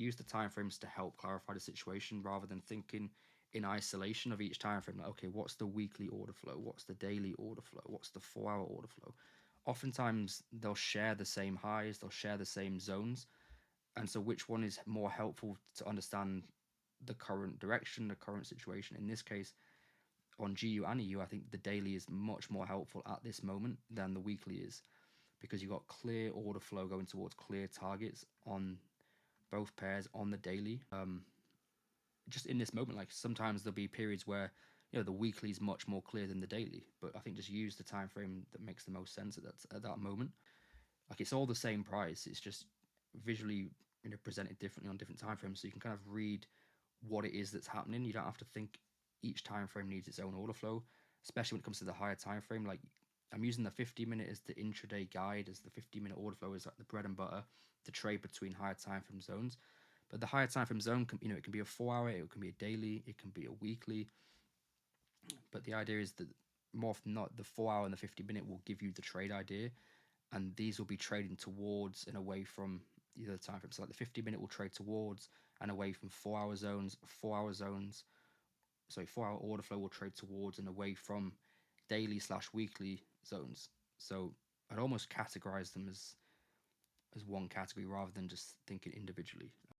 use the timeframes to help clarify the situation rather than thinking in isolation of each time frame. Like, okay, what's the weekly order flow? What's the daily order flow? What's the 4-hour order flow? Oftentimes they'll share the same highs, they'll share the same zones, and so which one is more helpful to understand the current direction, the current situation? In this case, on GU and EU, I think the daily is much more helpful at this moment than the weekly is, because you've got clear order flow going towards clear targets on both pairs on the daily. Just in this moment, like sometimes there'll be periods where the weekly is much more clear than the daily, but I think just use the time frame that makes the most sense at that moment. Like it's all the same price, it's just visually presented differently on different time frames, so you can kind of read what it is that's happening. You don't have to think each time frame needs its own order flow, especially when it comes to the higher time frame. Like I'm using the 50-minute as the intraday guide, as the 50-minute order flow is like the bread and butter to trade between higher time frame zones. But the higher time frame zone can, it can be a 4-hour, it can be a daily, it can be a weekly. But the idea is that more often than not, the 4-hour and the 50-minute will give you the trade idea, and these will be trading towards and away from the other time frames. So like the 50-minute will trade towards and away from 4-hour zones, 4-hour zones. So 4-hour order flow will trade towards and away from daily/weekly zones. So I'd almost categorize them as one category rather than just thinking individually.